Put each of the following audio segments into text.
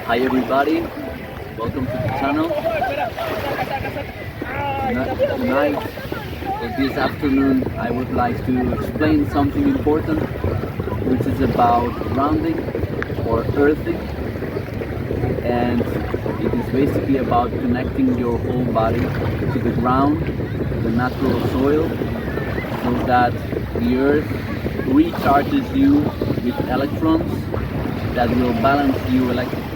Hi everybody, welcome to the channel. Tonight, or this afternoon, I would like to explain something important, which is about grounding or earthing. And it is basically about connecting your whole body to the ground, to the natural soil, so that the earth recharges you with electrons that will balance you electrically.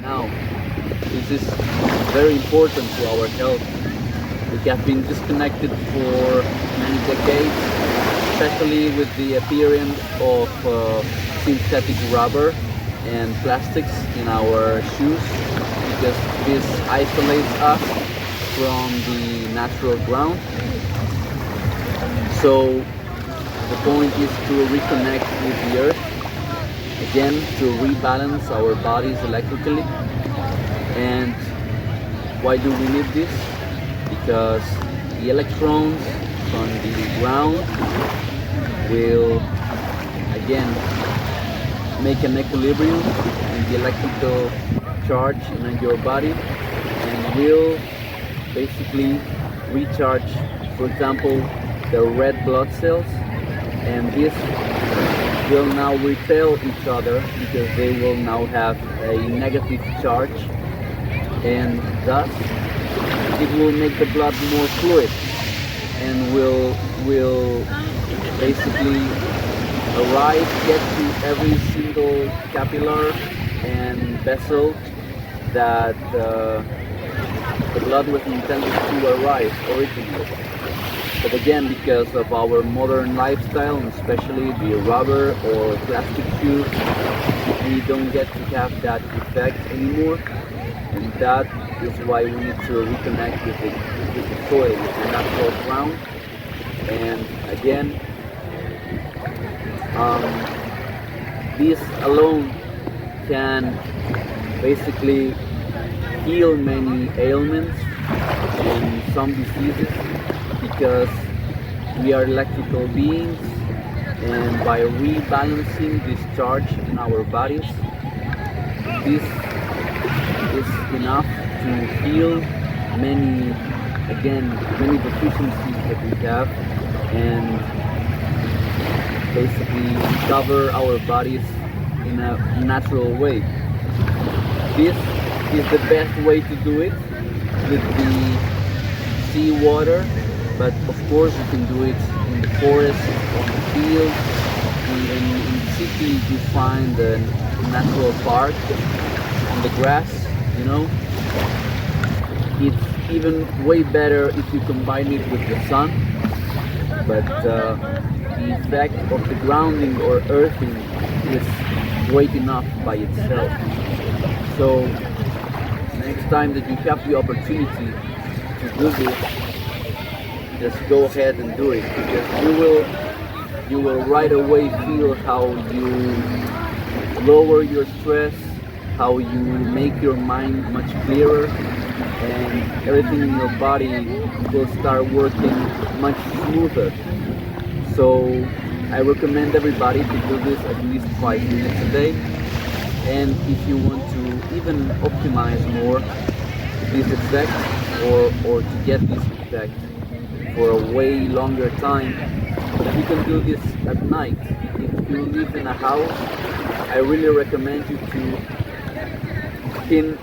Now, this is very important to our health. We have been disconnected for many decades, especially with the appearance of synthetic rubber and plastics in our shoes, because this isolates us from the natural ground. So the point is to reconnect with the earth, again, to rebalance our bodies electrically. And why do we need this? Because the electrons from the ground will again make an equilibrium in the electrical charge in your body and will basically recharge, for example, the red blood cells, and this will now repel each other because they will now have a negative charge, and thus it will make the blood more fluid and will basically get to every single capillary and vessel that the blood was intended to arrive originally. But again, because of our modern lifestyle, and especially the rubber or plastic shoes, we don't get to have that effect anymore, and that is why we need to reconnect with the soil, with the natural ground. And again, this alone can basically heal many ailments and some diseases, because we are electrical beings, and by rebalancing this charge in our bodies, this is enough to heal many deficiencies that we have, and basically recover our bodies in a natural way. This is the best way to do it with the seawater, but of course you can do it in the forest, on the field, in the city you find a natural park, on the grass, you know. It's even way better if you combine it with the sun, but the effect of the grounding or earthing is great enough by itself. So next time that you have the opportunity to do this, just go ahead and do it, because you will right away feel how you lower your stress, how you make your mind much clearer, and everything in your body will start working much smoother. So I recommend everybody to do this at least 5 minutes a day, and if you want to even optimize more this effect, or to get this effect for a way longer time, you can do this at night. If you live in a house, I really recommend you to pin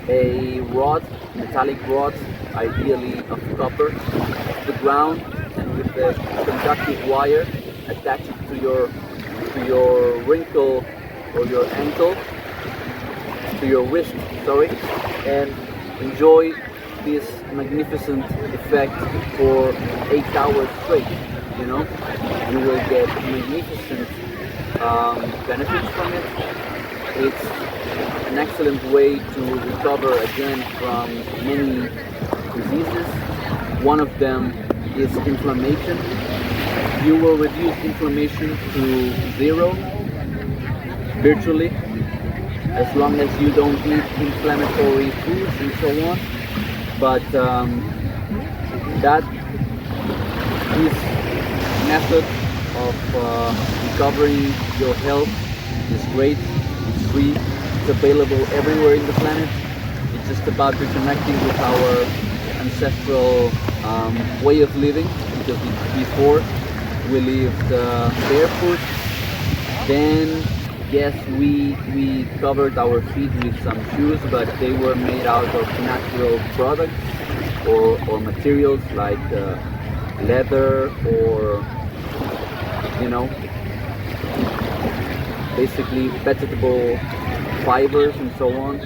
a rod, metallic rod, ideally of copper, to the ground, and with the conductive wire attach it to your wrinkle or your ankle, to your wrist, sorry, and enjoy this magnificent effect for 8 hours straight. You know, you will get magnificent benefits from it. It's an excellent way to recover again from many diseases. One of them is inflammation, You will reduce inflammation to zero virtually, as long as you don't eat inflammatory foods and so on. But that this method of recovering your health is great. It's free. It's available everywhere in the planet. It's just about reconnecting with our ancestral way of living, because before we lived barefoot. Then yes, we covered our feet with some shoes, but they were made out of natural products or materials like leather, or basically vegetable fibers and so on.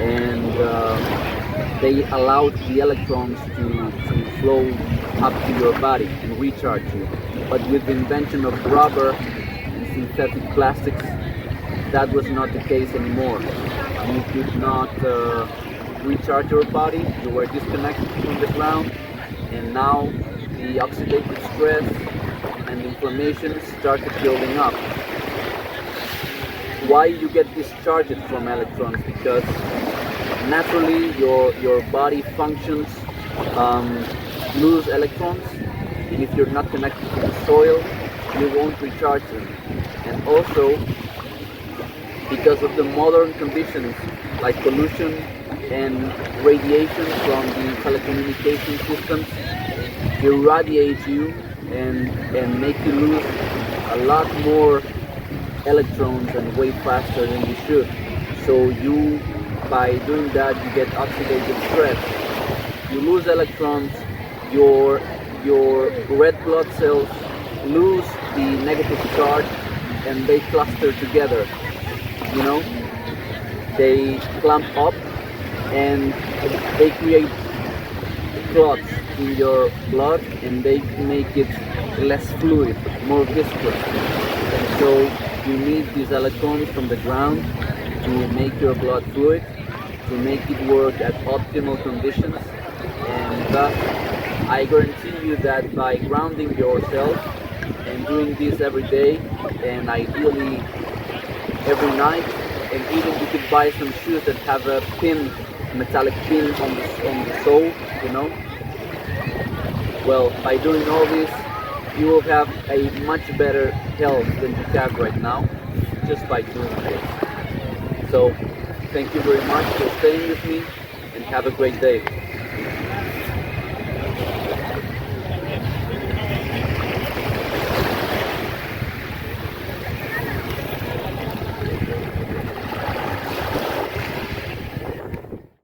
And they allowed the electrons to flow up to your body and recharge you. But with the invention of rubber and synthetic plastics, that was not the case anymore. You could not recharge your body. You were disconnected from the ground, and now the oxidative stress and inflammation started building up. Why you get discharged from electrons? Because naturally your body functions lose electrons, and if you're not connected to the soil, you won't recharge them. And also because of the modern conditions like pollution and radiation from the telecommunication systems, irradiate you and make you lose a lot more electrons and way faster than you should. So you, by doing that, you get oxidative stress. You lose electrons, your red blood cells lose the negative charge, and they cluster together. They clump up and they create clots in your blood, and they make it less fluid, more viscous. And so you need these electrons from the ground to make your blood fluid, to make it work at optimal conditions. And thus, I guarantee you that by grounding yourself and doing this every day, and ideally every night, and even you could buy some shoes that have a pin, metallic pin on the sole, Well, by doing all this, you will have a much better health than you have right now, just by doing this. So, thank you very much for staying with me, and have a great day.